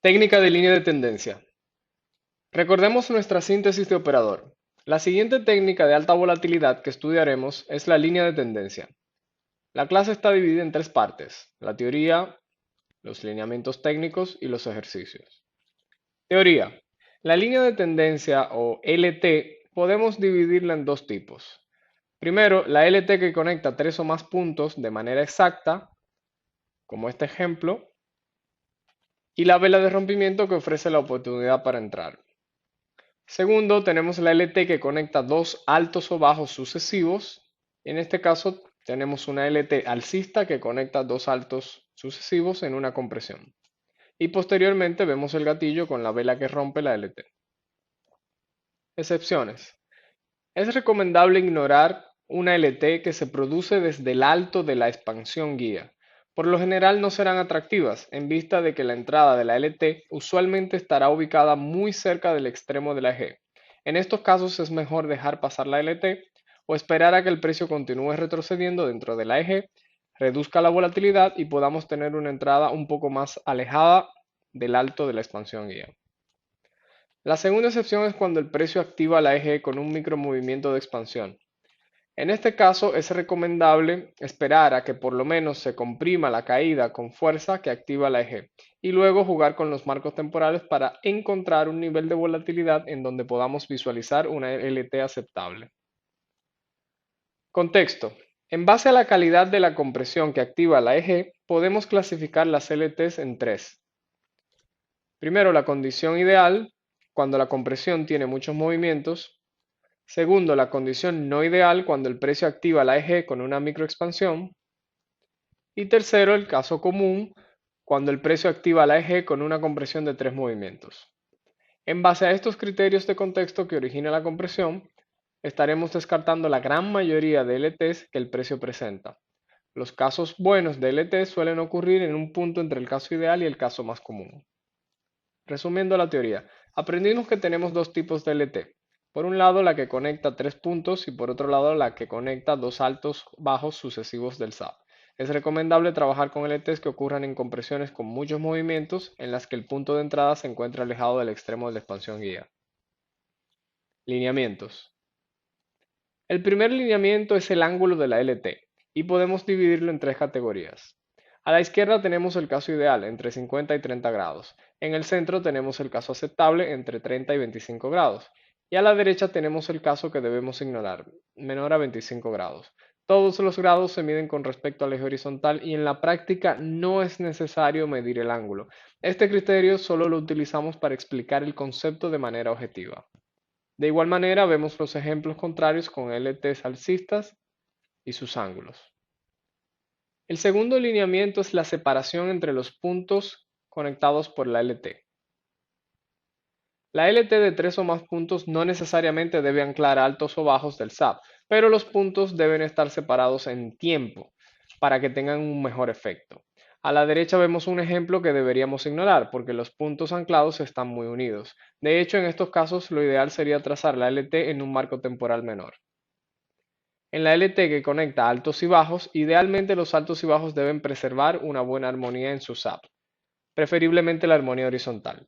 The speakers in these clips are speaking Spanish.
Técnica de línea de tendencia. Recordemos nuestra síntesis de operador. La siguiente técnica de alta volatilidad que estudiaremos es la línea de tendencia. La clase está dividida en tres partes: la teoría, los lineamientos técnicos y los ejercicios. Teoría. La línea de tendencia o LT podemos dividirla en dos tipos. Primero, la LT que conecta tres o más puntos de manera exacta, como este ejemplo, y la vela de rompimiento que ofrece la oportunidad para entrar. Segundo, tenemos la LT que conecta dos altos o bajos sucesivos. En este caso, tenemos una LT alcista que conecta dos altos sucesivos en una compresión. Y posteriormente vemos el gatillo con la vela que rompe la LT. Excepciones. Es recomendable ignorar una LT que se produce desde el alto de la expansión guía. Por lo general no serán atractivas, en vista de que la entrada de la LT usualmente estará ubicada muy cerca del extremo de la eje. En estos casos es mejor dejar pasar la LT o esperar a que el precio continúe retrocediendo dentro de la eje, reduzca la volatilidad y podamos tener una entrada un poco más alejada del alto de la expansión guía. La segunda excepción es cuando el precio activa la eje con un micromovimiento de expansión. En este caso es recomendable esperar a que por lo menos se comprima la caída con fuerza que activa la eje y luego jugar con los marcos temporales para encontrar un nivel de volatilidad en donde podamos visualizar una LT aceptable. Contexto. En base a la calidad de la compresión que activa la eje, podemos clasificar las LTs en tres. Primero, la condición ideal, cuando la compresión tiene muchos movimientos. Segundo, la condición no ideal, cuando el precio activa la eje con una microexpansión. Y tercero, el caso común, cuando el precio activa la eje con una compresión de tres movimientos. En base a estos criterios de contexto que origina la compresión, estaremos descartando la gran mayoría de LTs que el precio presenta. Los casos buenos de LT suelen ocurrir en un punto entre el caso ideal y el caso más común. Resumiendo la teoría, aprendimos que tenemos dos tipos de LT. Por un lado, la que conecta tres puntos y por otro lado, la que conecta dos altos bajos sucesivos del SAP. Es recomendable trabajar con LTs que ocurran en compresiones con muchos movimientos en las que el punto de entrada se encuentra alejado del extremo de la expansión guía. Lineamientos. El primer lineamiento es el ángulo de la LT y podemos dividirlo en tres categorías. A la izquierda tenemos el caso ideal, entre 50 y 30 grados. En el centro tenemos el caso aceptable, entre 30 y 25 grados. Y a la derecha tenemos el caso que debemos ignorar, menor a 25 grados. Todos los grados se miden con respecto al eje horizontal y en la práctica no es necesario medir el ángulo. Este criterio solo lo utilizamos para explicar el concepto de manera objetiva. De igual manera, vemos los ejemplos contrarios con LTs alcistas y sus ángulos. El segundo lineamiento es la separación entre los puntos conectados por la LT. La LT de tres o más puntos no necesariamente debe anclar altos o bajos del SAP, pero los puntos deben estar separados en tiempo para que tengan un mejor efecto. A la derecha vemos un ejemplo que deberíamos ignorar porque los puntos anclados están muy unidos. De hecho, en estos casos lo ideal sería trazar la LT en un marco temporal menor. En la LT que conecta altos y bajos, idealmente los altos y bajos deben preservar una buena armonía en su SAP, preferiblemente la armonía horizontal.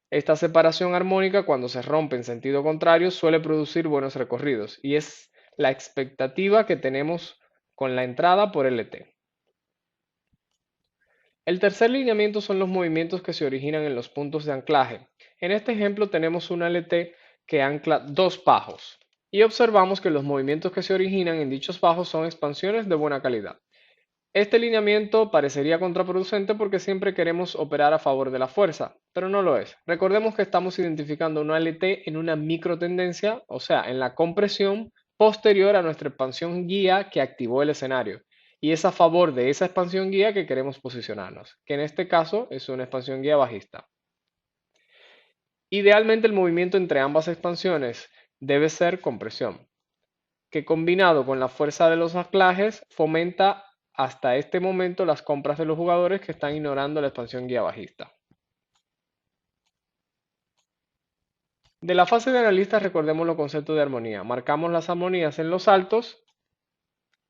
Esta separación armónica, cuando se rompe en sentido contrario, suele producir buenos recorridos y es la expectativa que tenemos con la entrada por LT. El tercer lineamiento son los movimientos que se originan en los puntos de anclaje. En este ejemplo tenemos una LT que ancla dos bajos y observamos que los movimientos que se originan en dichos bajos son expansiones de buena calidad. Este lineamiento parecería contraproducente porque siempre queremos operar a favor de la fuerza, pero no lo es. Recordemos que estamos identificando una LT en una microtendencia, o sea, en la compresión posterior a nuestra expansión guía que activó el escenario. Y es a favor de esa expansión guía que queremos posicionarnos, que en este caso es una expansión guía bajista. Idealmente el movimiento entre ambas expansiones debe ser compresión, que combinado con la fuerza de los anclajes fomenta hasta este momento las compras de los jugadores que están ignorando la expansión guía bajista. De la fase de analista recordemos los conceptos de armonía. Marcamos las armonías en los altos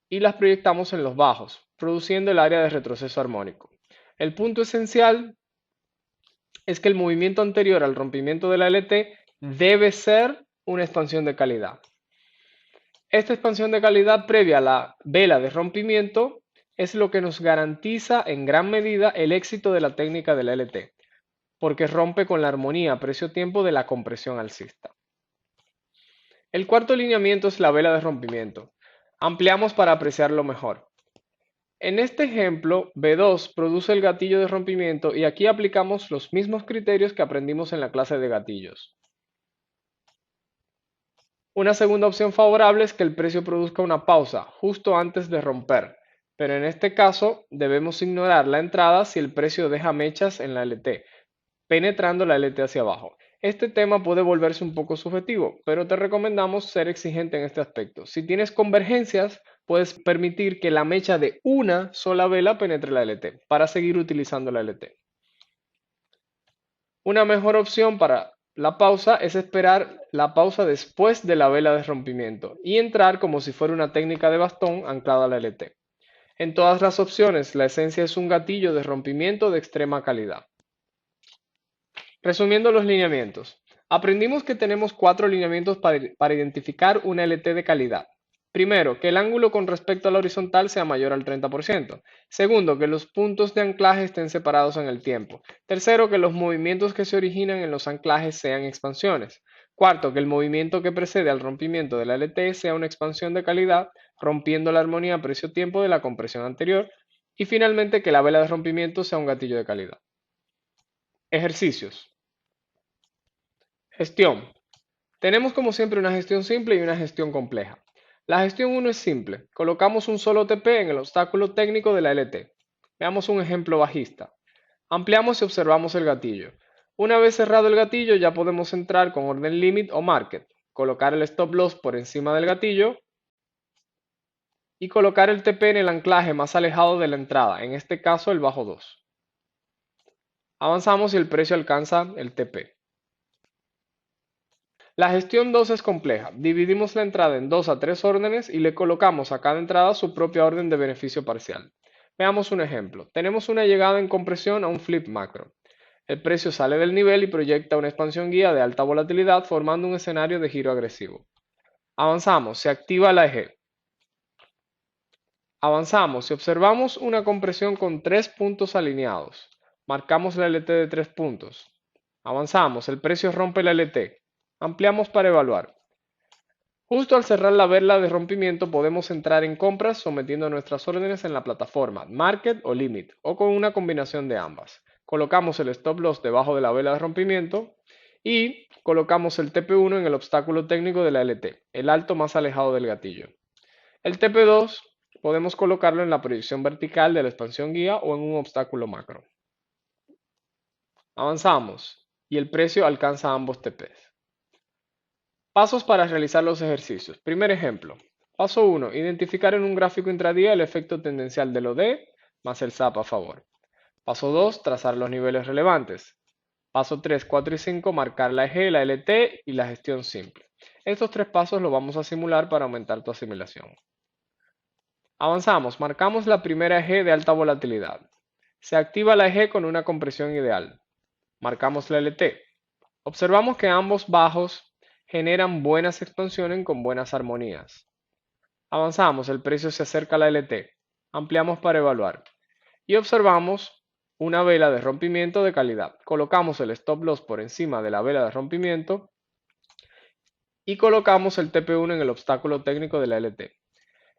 y las proyectamos en los bajos, produciendo el área de retroceso armónico. El punto esencial es que el movimiento anterior al rompimiento de la LT debe ser una expansión de calidad. Esta expansión de calidad previa a la vela de rompimiento es lo que nos garantiza en gran medida el éxito de la técnica de la LT, porque rompe con la armonía precio-tiempo de la compresión alcista. El cuarto lineamiento es la vela de rompimiento. Ampliamos para apreciarlo mejor. En este ejemplo, B2 produce el gatillo de rompimiento y aquí aplicamos los mismos criterios que aprendimos en la clase de gatillos. Una segunda opción favorable es que el precio produzca una pausa justo antes de romper, pero en este caso debemos ignorar la entrada si el precio deja mechas en la LT, penetrando la LT hacia abajo. Este tema puede volverse un poco subjetivo, pero te recomendamos ser exigente en este aspecto. Si tienes convergencias, puedes permitir que la mecha de una sola vela penetre la LT para seguir utilizando la LT. Una mejor opción para la pausa es esperar la pausa después de la vela de rompimiento y entrar como si fuera una técnica de bastón anclada a la LT. En todas las opciones, la esencia es un gatillo de rompimiento de extrema calidad. Resumiendo los lineamientos, aprendimos que tenemos 4 lineamientos para identificar una LT de calidad. Primero, que el ángulo con respecto a la horizontal sea mayor al 30%. Segundo, que los puntos de anclaje estén separados en el tiempo. Tercero, que los movimientos que se originan en los anclajes sean expansiones. Cuarto, que el movimiento que precede al rompimiento de la LT sea una expansión de calidad, rompiendo la armonía precio-tiempo de la compresión anterior. Y finalmente, que la vela de rompimiento sea un gatillo de calidad. Ejercicios. Gestión. Tenemos como siempre una gestión simple y una gestión compleja. La gestión 1 es simple. Colocamos un solo TP en el obstáculo técnico de la LT. Veamos un ejemplo bajista. Ampliamos y observamos el gatillo. Una vez cerrado el gatillo ya podemos entrar con orden limit o market, colocar el stop loss por encima del gatillo y colocar el TP en el anclaje más alejado de la entrada, en este caso el bajo 2. Avanzamos y el precio alcanza el TP. La gestión 2 es compleja. Dividimos la entrada en 2 a 3 órdenes y le colocamos a cada entrada su propia orden de beneficio parcial. Veamos un ejemplo. Tenemos una llegada en compresión a un flip macro. El precio sale del nivel y proyecta una expansión guía de alta volatilidad formando un escenario de giro agresivo. Avanzamos, se activa la EG. Avanzamos y observamos una compresión con 3 puntos alineados. Marcamos la LT de 3 puntos. Avanzamos, el precio rompe la LT. Ampliamos para evaluar. Justo al cerrar la vela de rompimiento podemos entrar en compras sometiendo nuestras órdenes en la plataforma Market o Limit o con una combinación de ambas. Colocamos el stop loss debajo de la vela de rompimiento y colocamos el TP1 en el obstáculo técnico de la LT, el alto más alejado del gatillo. El TP2 podemos colocarlo en la proyección vertical de la expansión guía o en un obstáculo macro. Avanzamos y el precio alcanza ambos TPs. Pasos para realizar los ejercicios. Primer ejemplo. Paso 1. Identificar en un gráfico intradía el efecto tendencial del OD más el SAP a favor. Paso 2. Trazar los niveles relevantes. Paso 3, 4 y 5. Marcar la EG, la LT y la gestión simple. Estos 3 pasos los vamos a simular para aumentar tu asimilación. Avanzamos. Marcamos la primera EG de alta volatilidad. Se activa la EG con una compresión ideal. Marcamos la LT. Observamos que ambos bajos generan buenas expansiones con buenas armonías. Avanzamos, el precio se acerca a la LT. Ampliamos para evaluar. Y observamos una vela de rompimiento de calidad. Colocamos el stop loss por encima de la vela de rompimiento y colocamos el TP1 en el obstáculo técnico de la LT.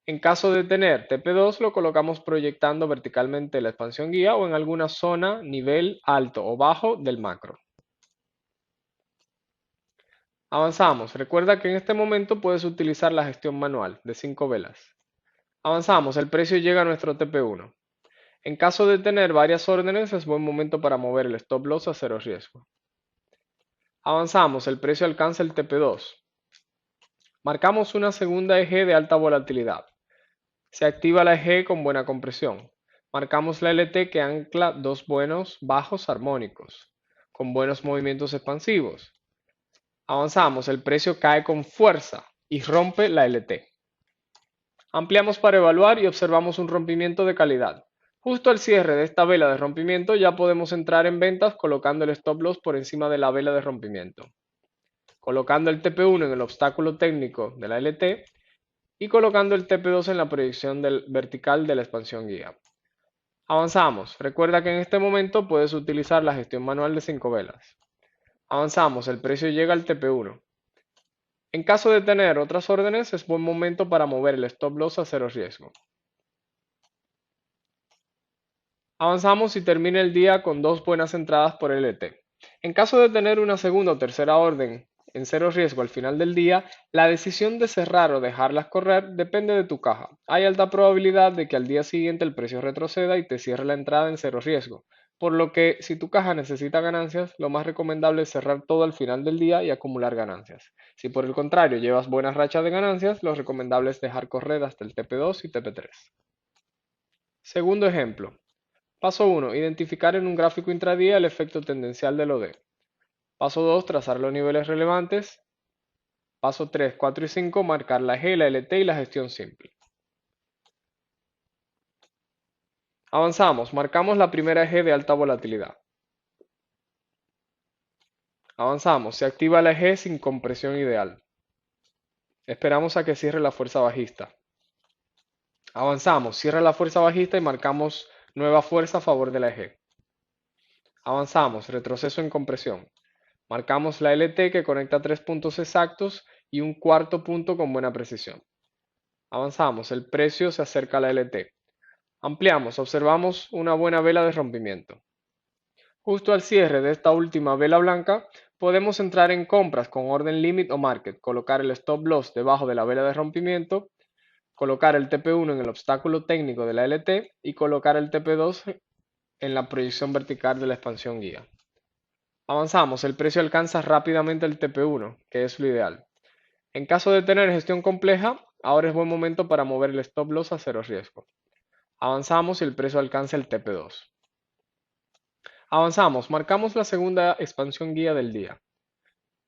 En caso de tener TP2 lo colocamos proyectando verticalmente la expansión guía o en alguna zona, nivel alto o bajo del macro. Avanzamos. Recuerda que en este momento puedes utilizar la gestión manual de 5 velas. Avanzamos. El precio llega a nuestro TP1. En caso de tener varias órdenes es buen momento para mover el stop loss a cero riesgo. Avanzamos. El precio alcanza el TP2. Marcamos una segunda EG de alta volatilidad. Se activa la EG con buena compresión. Marcamos la LT que ancla dos buenos bajos armónicos, con buenos movimientos expansivos. Avanzamos, el precio cae con fuerza y rompe la LT. Ampliamos para evaluar y observamos un rompimiento de calidad. Justo al cierre de esta vela de rompimiento ya podemos entrar en ventas colocando el stop loss por encima de la vela de rompimiento, colocando el TP1 en el obstáculo técnico de la LT y colocando el TP2 en la proyección vertical de la expansión guía. Avanzamos. Recuerda que en este momento puedes utilizar la gestión manual de 5 velas. Avanzamos. El precio llega al TP1. En caso de tener otras órdenes, es buen momento para mover el stop loss a cero riesgo. Avanzamos y termina el día con dos buenas entradas por LT. En caso de tener una segunda o tercera orden en cero riesgo al final del día, la decisión de cerrar o dejarlas correr depende de tu caja. Hay alta probabilidad de que al día siguiente el precio retroceda y te cierre la entrada en cero riesgo, por lo que si tu caja necesita ganancias, lo más recomendable es cerrar todo al final del día y acumular ganancias. Si por el contrario llevas buenas rachas de ganancias, lo recomendable es dejar correr hasta el TP2 y TP3. Segundo ejemplo. Paso 1. Identificar en un gráfico intradía el efecto tendencial del OD. Paso 2. Trazar los niveles relevantes. Paso 3, 4 y 5. Marcar la G, la LT y la gestión simple. Avanzamos. Marcamos la primera G de alta volatilidad. Avanzamos. Se activa la G sin compresión ideal. Esperamos a que cierre la fuerza bajista. Avanzamos. Cierra la fuerza bajista y marcamos nueva fuerza a favor de la G. Avanzamos. Retroceso en compresión. Marcamos la LT que conecta 3 puntos exactos y un cuarto punto con buena precisión. Avanzamos, el precio se acerca a la LT. Ampliamos, observamos una buena vela de rompimiento. Justo al cierre de esta última vela blanca, podemos entrar en compras con orden limit o market, colocar el stop loss debajo de la vela de rompimiento, colocar el TP1 en el obstáculo técnico de la LT y colocar el TP2 en la proyección vertical de la expansión guía. Avanzamos, el precio alcanza rápidamente el TP1, que es lo ideal. En caso de tener gestión compleja, ahora es buen momento para mover el stop loss a cero riesgo. Avanzamos y el precio alcanza el TP2. Avanzamos, marcamos la segunda expansión guía del día.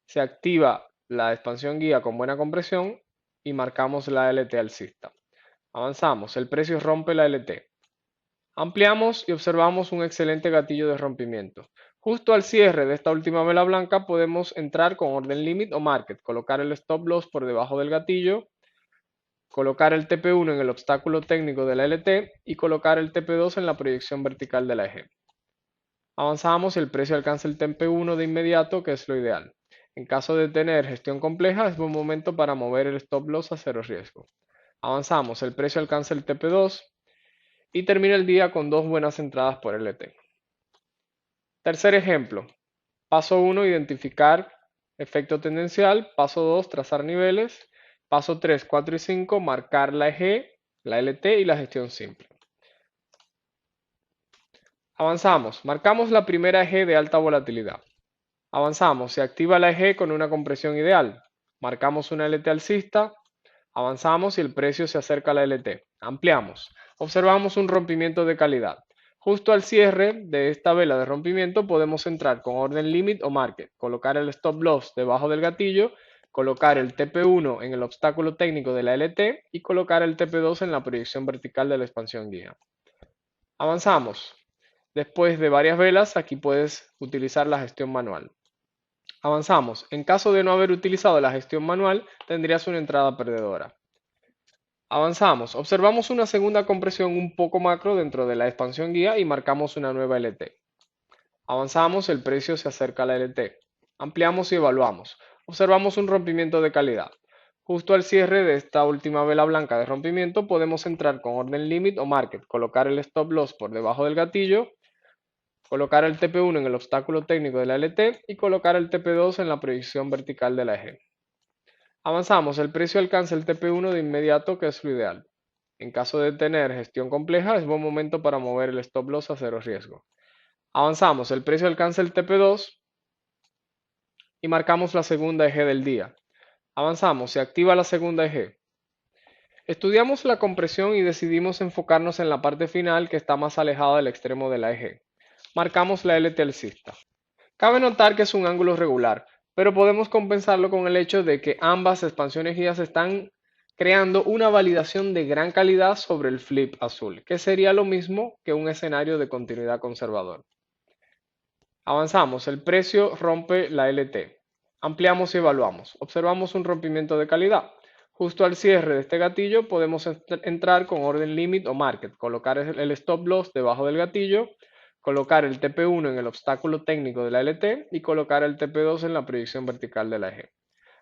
Se activa la expansión guía con buena compresión y marcamos la LT alcista. Avanzamos, el precio rompe la LT. Ampliamos y observamos un excelente gatillo de rompimiento. Justo al cierre de esta última vela blanca podemos entrar con orden limit o market, colocar el stop loss por debajo del gatillo, colocar el TP1 en el obstáculo técnico de la LT y colocar el TP2 en la proyección vertical de la eje. Avanzamos y el precio alcanza el TP1 de inmediato, que es lo ideal. En caso de tener gestión compleja, es buen momento para mover el stop loss a cero riesgo. Avanzamos, el precio alcanza el TP2 y termina el día con dos buenas entradas por LT. Tercer ejemplo. Paso 1, identificar efecto tendencial. Paso 2, trazar niveles. Paso 3, 4 y 5, marcar la EG, la LT y la gestión simple. Avanzamos. Marcamos la primera EG de alta volatilidad. Avanzamos. Se activa la EG con una compresión ideal. Marcamos una LT alcista. Avanzamos y el precio se acerca a la LT. Ampliamos. Observamos un rompimiento de calidad. Justo al cierre de esta vela de rompimiento podemos entrar con orden limit o market, colocar el stop loss debajo del gatillo, colocar el TP1 en el obstáculo técnico de la LT y colocar el TP2 en la proyección vertical de la expansión guía. Avanzamos. Después de varias velas, aquí puedes utilizar la gestión manual. Avanzamos. En caso de no haber utilizado la gestión manual, tendrías una entrada perdedora. Avanzamos. Observamos una segunda compresión un poco macro dentro de la expansión guía y marcamos una nueva LT. Avanzamos, el precio se acerca a la LT. Ampliamos y evaluamos. Observamos un rompimiento de calidad. Justo al cierre de esta última vela blanca de rompimiento podemos entrar con orden limit o market, colocar el stop loss por debajo del gatillo, colocar el TP1 en el obstáculo técnico de la LT y colocar el TP2 en la proyección vertical de la eje. Avanzamos, el precio alcanza el TP1 de inmediato, que es lo ideal. En caso de tener gestión compleja, es buen momento para mover el stop loss a cero riesgo. Avanzamos, el precio alcanza el TP2 y marcamos la segunda eje del día. Avanzamos, se activa la segunda eje. Estudiamos la compresión y decidimos enfocarnos en la parte final que está más alejada del extremo de la eje. Marcamos la LT alcista. Cabe notar que es un ángulo regular, pero podemos compensarlo con el hecho de que ambas expansiones guías están creando una validación de gran calidad sobre el flip azul, que sería lo mismo que un escenario de continuidad conservador. Avanzamos, el precio rompe la LT. Ampliamos y evaluamos. Observamos un rompimiento de calidad. Justo al cierre de este gatillo podemos entrar con orden limit o market, colocar el stop loss debajo del gatillo, colocar el TP1 en el obstáculo técnico de la LT y colocar el TP2 en la proyección vertical de la eje.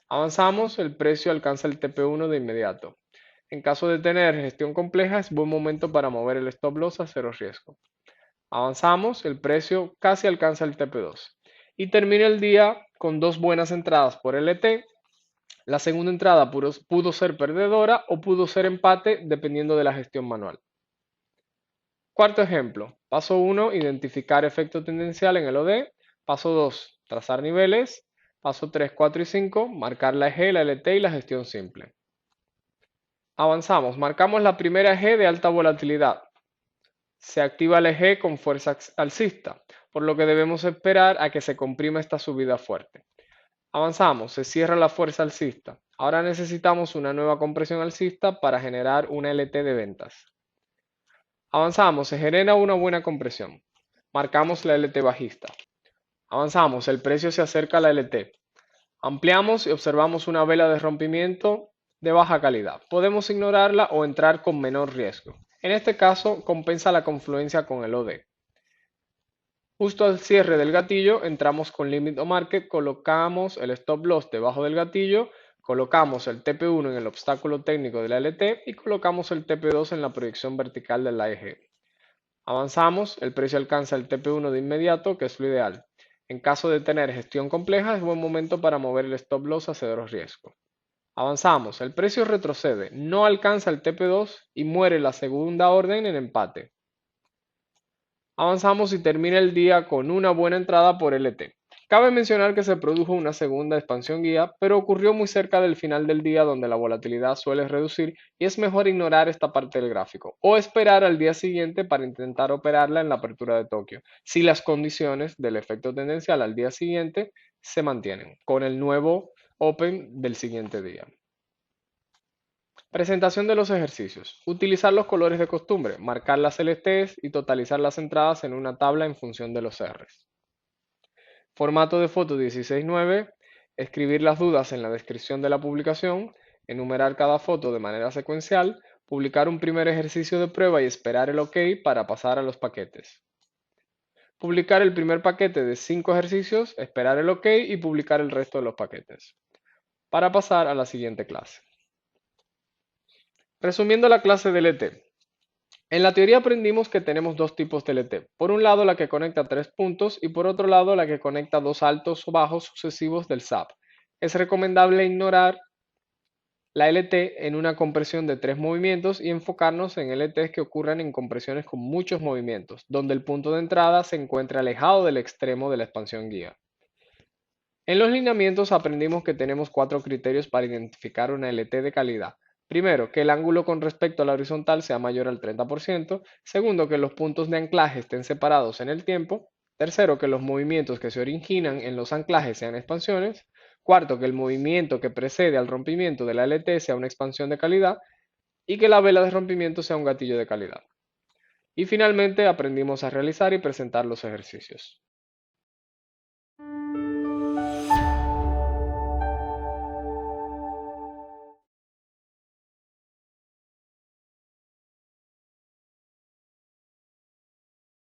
Avanzamos, el precio alcanza el TP1 de inmediato. En caso de tener gestión compleja, es buen momento para mover el stop loss a cero riesgo. Avanzamos, el precio casi alcanza el TP2 y termina el día con dos buenas entradas por LT. La segunda entrada pudo ser perdedora o pudo ser empate dependiendo de la gestión manual. Cuarto ejemplo, paso 1, identificar efecto tendencial en el OD. Paso 2, trazar niveles. Paso 3, 4 y 5, marcar la EG, la LT y la gestión simple. Avanzamos, marcamos la primera EG de alta volatilidad. Se activa el eje con fuerza alcista, por lo que debemos esperar a que se comprima esta subida fuerte. Avanzamos, se cierra la fuerza alcista. Ahora necesitamos una nueva compresión alcista para generar una LT de ventas. Avanzamos, se genera una buena compresión. Marcamos la LT bajista. Avanzamos, el precio se acerca a la LT. Ampliamos y observamos una vela de rompimiento de baja calidad. Podemos ignorarla o entrar con menor riesgo. En este caso, compensa la confluencia con el OD. Justo al cierre del gatillo, entramos con Limit o Market, colocamos el Stop Loss debajo del gatillo, colocamos el TP1 en el obstáculo técnico de la LT y colocamos el TP2 en la proyección vertical de la EG. Avanzamos, el precio alcanza el TP1 de inmediato, que es lo ideal. En caso de tener gestión compleja, es buen momento para mover el Stop Loss a cero riesgo. Avanzamos, el precio retrocede, no alcanza el TP2 y muere la segunda orden en empate. Avanzamos y termina el día con una buena entrada por LT. Cabe mencionar que se produjo una segunda expansión guía, pero ocurrió muy cerca del final del día donde la volatilidad suele reducir y es mejor ignorar esta parte del gráfico o esperar al día siguiente para intentar operarla en la apertura de Tokio, si las condiciones del efecto tendencial al día siguiente se mantienen con el nuevo Open del siguiente día. Presentación de los ejercicios. Utilizar los colores de costumbre, marcar las LTs y totalizar las entradas en una tabla en función de los Rs. Formato de foto 16:9. Escribir las dudas en la descripción de la publicación. Enumerar cada foto de manera secuencial. Publicar un primer ejercicio de prueba y esperar el OK para pasar a los paquetes. Publicar el primer paquete de 5 ejercicios, esperar el OK y publicar el resto de los paquetes. Para pasar a la siguiente clase. Resumiendo la clase de LT. En la teoría aprendimos que tenemos dos tipos de LT. Por un lado la que conecta 3 puntos y por otro lado la que conecta dos altos o bajos sucesivos del SAP. Es recomendable ignorar la LT en una compresión de 3 movimientos y enfocarnos en LTs que ocurran en compresiones con muchos movimientos, donde el punto de entrada se encuentra alejado del extremo de la expansión guía. En los lineamientos aprendimos que tenemos 4 criterios para identificar una LT de calidad. Primero, que el ángulo con respecto a la horizontal sea mayor al 30%. Segundo, que los puntos de anclaje estén separados en el tiempo. Tercero, que los movimientos que se originan en los anclajes sean expansiones. Cuarto, que el movimiento que precede al rompimiento de la LT sea una expansión de calidad. Y que la vela de rompimiento sea un gatillo de calidad. Y finalmente aprendimos a realizar y presentar los ejercicios.